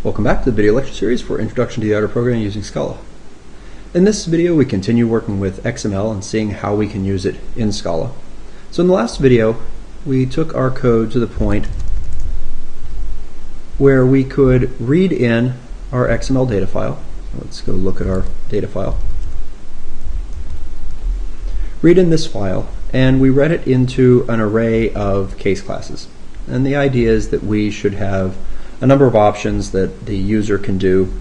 Welcome back to the video lecture series for Introduction to the Art of Programming using Scala. In this video we continue working with XML and seeing how we can use it in Scala. So in the last video we took our code to the point where we could read in our XML data file. Let's go look at our data file. Read in this file, and we read it into an array of case classes. And the idea is that we should have a number of options that the user can do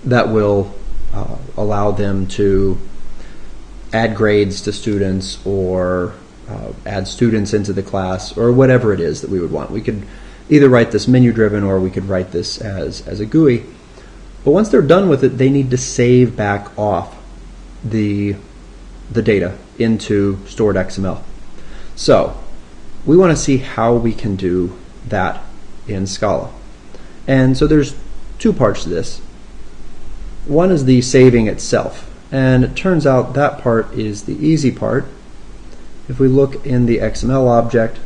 that will allow them to add grades to students or add students into the class or whatever it is that we would want. We could either write this menu driven or we could write this as a GUI. But once they're done with it, they need to save back off the data into stored XML. So we want to see how we can do that in Scala. And so there's two parts to this. One is the saving itself, and it turns out that part is the easy part. If we look in the XML object,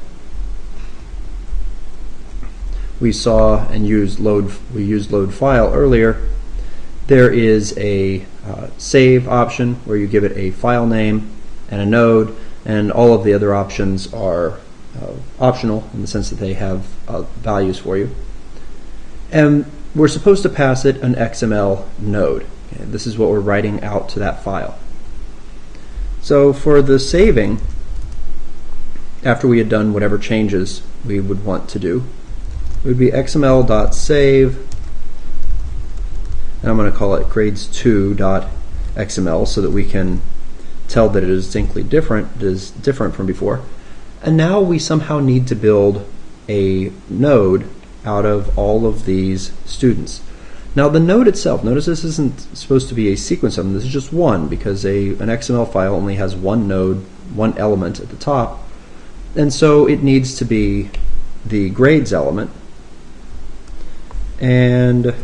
we saw and used load file earlier. There is a save option where you give it a file name and a node, and all of the other options are optional in the sense that they have values for you. And we're supposed to pass it an XML node. Okay, this is what we're writing out to that file. So for the saving, after we had done whatever changes we would want to do, it would be xml.save, and I'm going to call it grades2.xml so that we can tell that it is distinctly different. It is different from before. And now we somehow need to build a node out of all of these students. Now the node itself, notice this isn't supposed to be a sequence of them, this is just one, because an XML file only has one node, one element at the top, and so it needs to be the grades element, and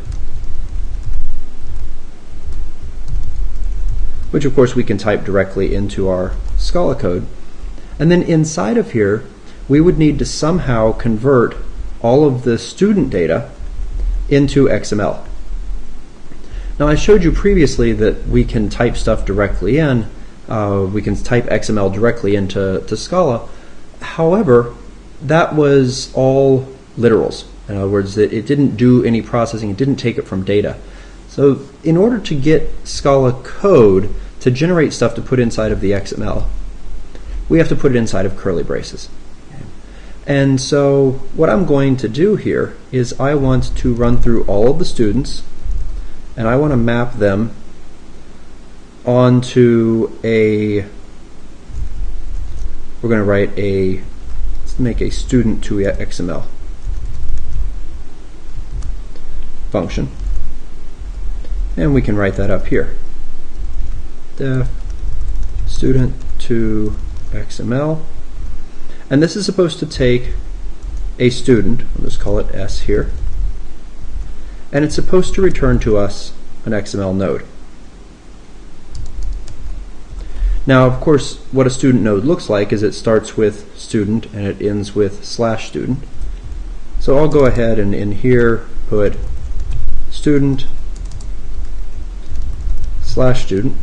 which of course we can type directly into our Scala code. And then inside of here, we would need to somehow convert all of the student data into XML. Now I showed you previously that we can type stuff directly in. We can type XML directly into Scala. However, that was all literals. In other words, it didn't do any processing. It didn't take it from data. So in order to get Scala code to generate stuff to put inside of the XML, we have to put it inside of curly braces. And so what I'm going to do here is I want to run through all of the students, and I want to map them onto we're going to write let's make a student to XML function. And we can write that up here. Def student to XML. And this is supposed to take a student, we'll just call it S here, and it's supposed to return to us an XML node. Now, of course, what a student node looks like is it starts with student and it ends with /student. So I'll go ahead and in here put student /student,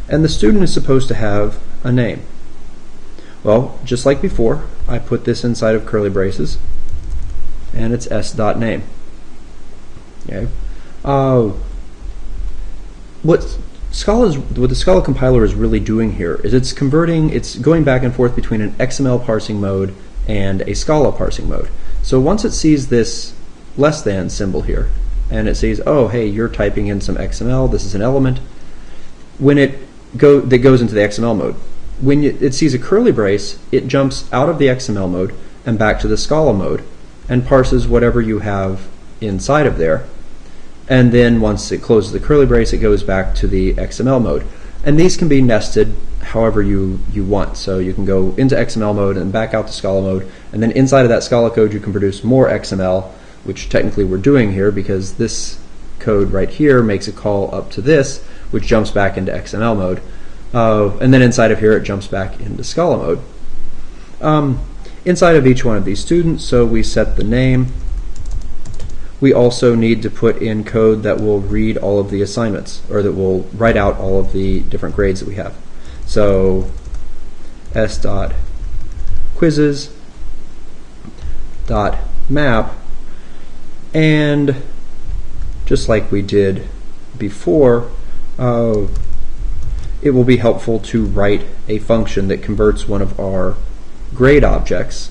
and the student is supposed to have a name. Well, just like before, I put this inside of curly braces, and it's s.name. Okay. What the Scala compiler is really doing here is it's going back and forth between an XML parsing mode and a Scala parsing mode. So once it sees this less than symbol here, and it says, oh, hey, you're typing in some XML, this is an element, when that goes into the XML mode. When it sees a curly brace, it jumps out of the XML mode and back to the Scala mode and parses whatever you have inside of there. And then once it closes the curly brace, it goes back to the XML mode. And these can be nested however you want. So you can go into XML mode and back out to Scala mode, and then inside of that Scala code you can produce more XML, which technically we're doing here because this code right here makes a call up to this, which jumps back into XML mode. And then inside of here it jumps back into Scala mode. Inside of each one of these students, so we set the name, we also need to put in code that will read all of the assignments, or that will write out all of the different grades that we have. So s.quizzes.map, and just like we did before, it will be helpful to write a function that converts one of our grade objects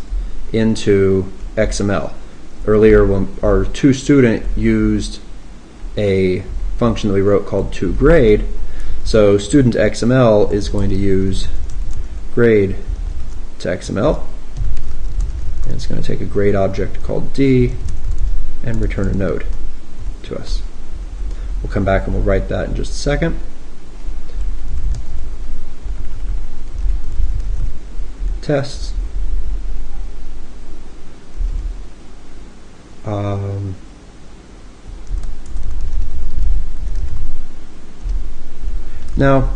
into XML. Earlier, when our toStudent used a function that we wrote called toGrade, so student XML is going to use grade to XML, and it's going to take a grade object called D and return a node to us. We'll come back and we'll write that in just a second. Tests. Now,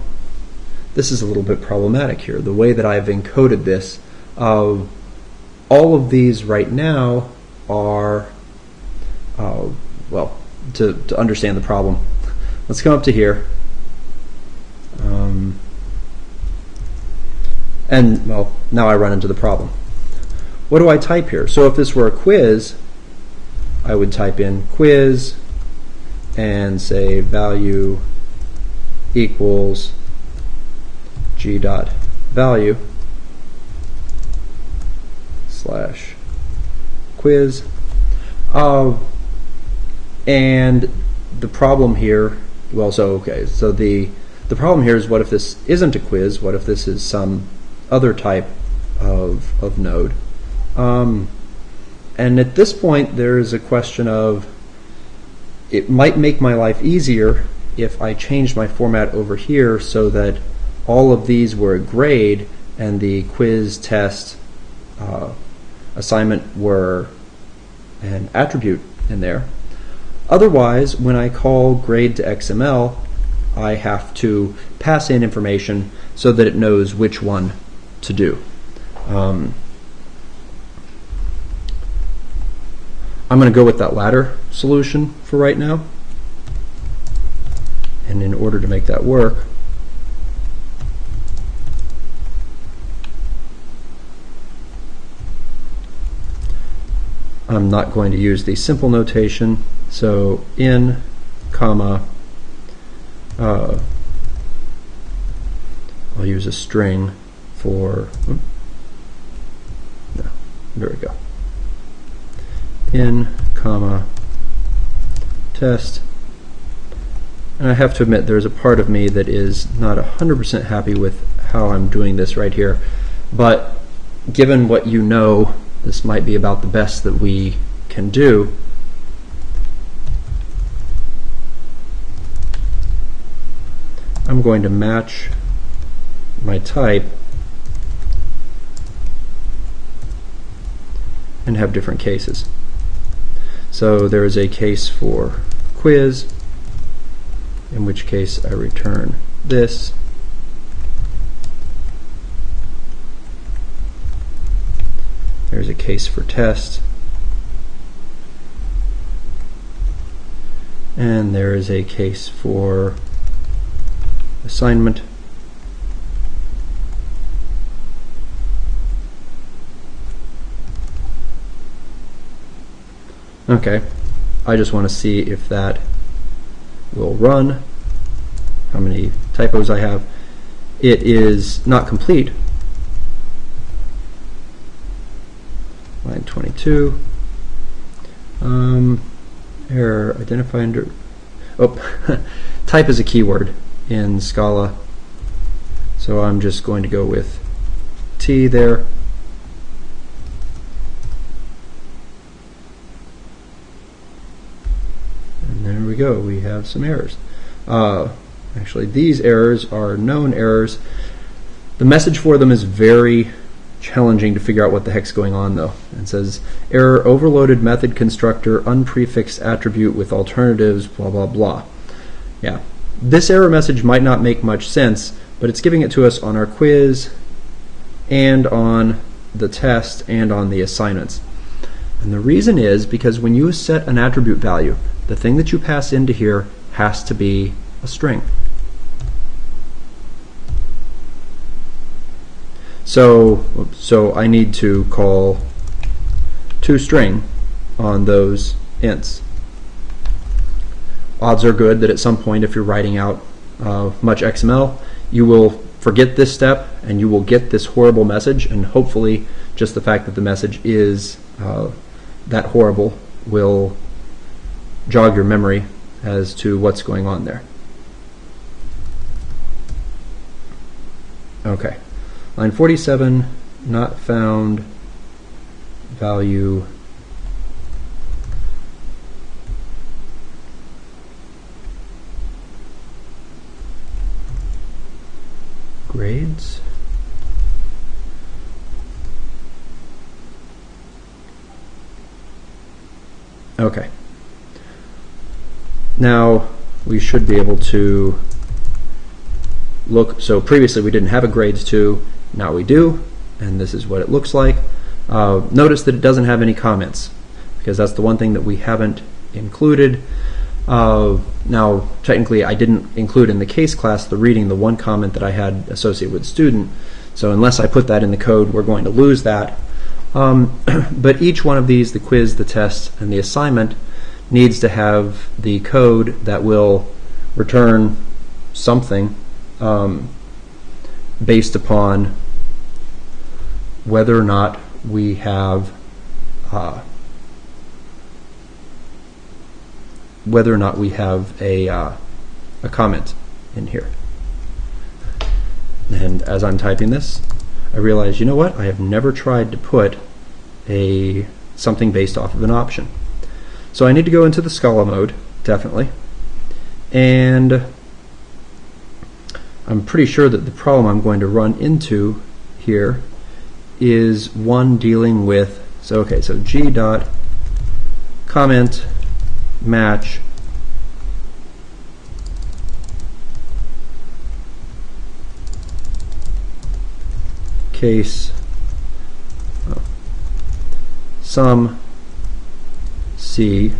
this is a little bit problematic here. The way that I've encoded this, all of these right now are, well, to understand the problem, let's come up to here. And, well, now I run into the problem. What do I type here? So if this were a quiz, I would type in quiz and say value equals g dot value slash quiz. And the problem here, well, so okay, so the problem here is, what if this isn't a quiz? What if this is some other type of node? And at this point, there is a question of, it might make my life easier if I changed my format over here so that all of these were a grade and the quiz, test, assignment were an attribute in there. Otherwise, when I call grade to XML, I have to pass in information so that it knows which one to do. I'm going to go with that latter solution for right now. And in order to make that work, I'm not going to use the simple notation. So in, comma, I'll use a string for, no, there we go. In, comma, test. And I have to admit, there's a part of me that is not 100% happy with how I'm doing this right here. But given what you know, this might be about the best that we can do. I'm going to match my type and have different cases. So there is a case for quiz, in which case I return this. There's a case for test. And there is a case for assignment. Okay, I just want to see if that will run, how many typos I have. It is not complete. Line 22. Error identify under, oh, type is a keyword in Scala, so I'm just going to go with T there. And there we go, we have some errors. Actually, these errors are known errors. The message for them is very challenging to figure out what the heck's going on, though. It says error, overloaded method constructor, unprefixed attribute with alternatives, blah blah blah. Yeah, this error message might not make much sense, but it's giving it to us on our quiz and on the test and on the assignments. And the reason is because when you set an attribute value, the thing that you pass into here has to be a string. So I need to call toString on those ints. Odds are good that at some point, if you're writing out much XML, you will forget this step and you will get this horrible message, and hopefully just the fact that the message is that horrible will jog your memory as to what's going on there. Okay, line 47, not found value grades. Okay. Now we should be able to look. So previously we didn't have a grades 2, now we do, and this is what it looks like. Notice that it doesn't have any comments, because that's the one thing that we haven't included. Now technically I didn't include in the case class the reading the one comment that I had associated with the student, so unless I put that in the code we're going to lose that. But each one of these, the quiz, the test, and the assignment, needs to have the code that will return something based upon whether or not we have a comment in here. And as I'm typing this, I realize, you know what, I have never tried to put something based off of an option. So I need to go into the Scala mode, definitely. And I'm pretty sure that the problem I'm going to run into here is one dealing with, so g dot comment match case sum C.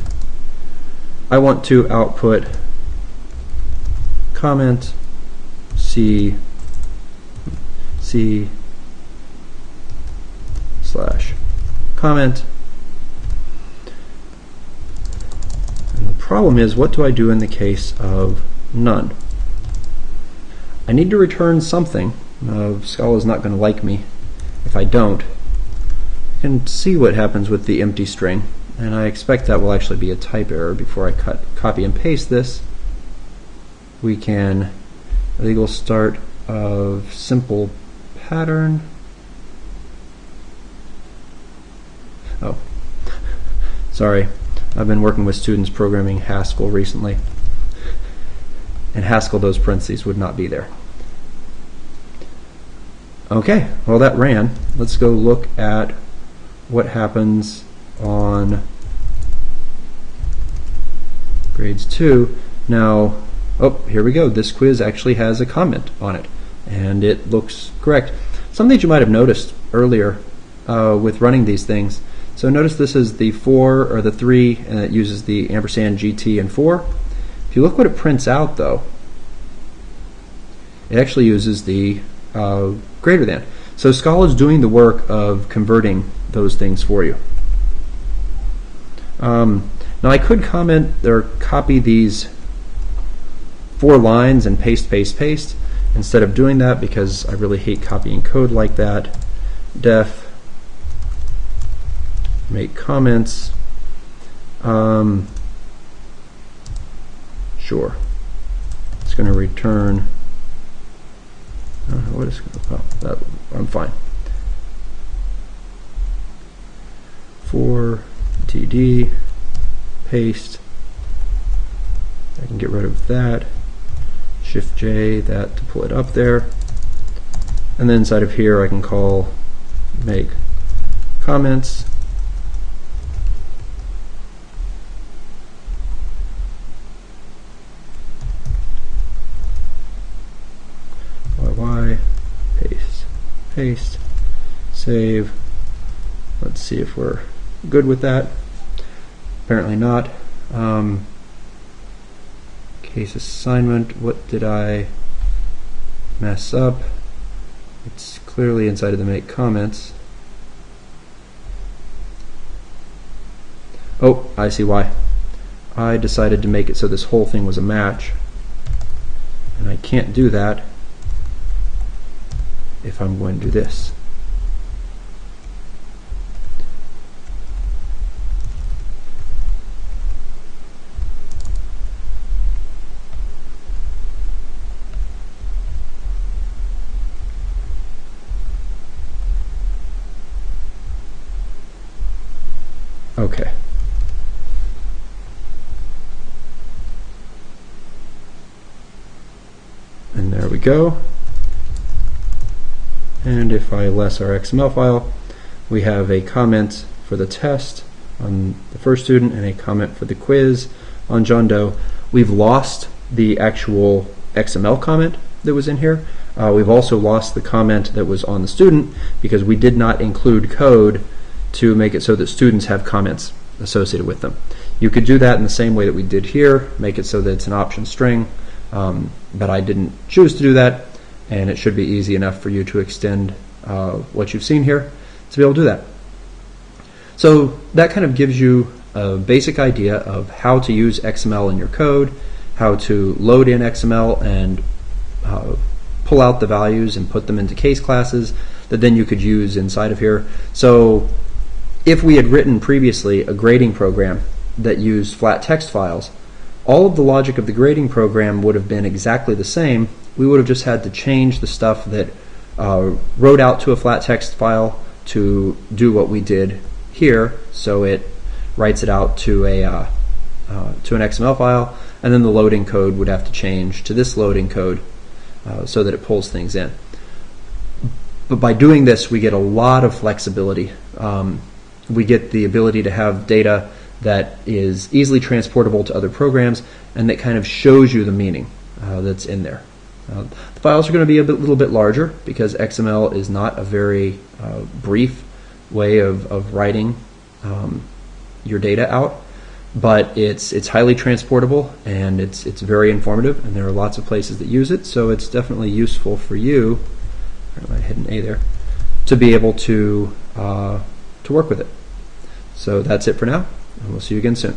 I want to output comment C slash comment. And the problem is, what do I do in the case of none? I need to return something. Scala is not going to like me if I don't. I can see what happens with the empty string, and I expect that will actually be a type error. Before I copy and paste this, we can illegal start of simple pattern. Oh, sorry, I've been working with students programming Haskell recently. In Haskell, those parentheses would not be there. Okay, well that ran. Let's go look at what happens on grades 2. Now, oh, here we go. This quiz actually has a comment on it, and it looks correct. Something that you might have noticed earlier with running these things. So notice this is the 4 or the 3, and it uses the ampersand, GT, and 4. If you look what it prints out, though, it actually uses the greater than. So Scala is doing the work of converting those things for you. Now I could comment or copy these 4 lines and paste, paste, paste. Instead of doing that, because I really hate copying code like that, def make comments. Sure. It's going to return. What is? Oh, that I'm fine. For td paste. I can get rid of that. Shift J that to pull it up there. And then inside of here I can call make comments. YY paste, paste, save. Let's see if we're good with that? Apparently not. Case assignment, what did I mess up? It's clearly inside of the make comments. Oh, I see why. I decided to make it so this whole thing was a match, and I can't do that if I'm going to do this. Okay. And there we go. And if I less our XML file, we have a comment for the test on the first student and a comment for the quiz on John Doe. We've lost the actual XML comment that was in here. We've also lost the comment that was on the student because we did not include code to make it so that students have comments associated with them. You could do that in the same way that we did here, make it so that it's an option string, but I didn't choose to do that, and it should be easy enough for you to extend what you've seen here to be able to do that. So that kind of gives you a basic idea of how to use XML in your code, how to load in XML and pull out the values and put them into case classes that then you could use inside of here. So if we had written previously a grading program that used flat text files, all of the logic of the grading program would have been exactly the same. We would have just had to change the stuff that wrote out to a flat text file to do what we did here, so it writes it out to an XML file, and then the loading code would have to change to this loading code so that it pulls things in. But by doing this, we get a lot of flexibility. We get the ability to have data that is easily transportable to other programs and that kind of shows you the meaning that's in there. The files are going to be a little bit larger because XML is not a very brief way of writing your data out, but it's highly transportable and it's very informative, and there are lots of places that use it, so it's definitely useful for you. I hit an A there, to be able to work with it. So that's it for now, and we'll see you again soon.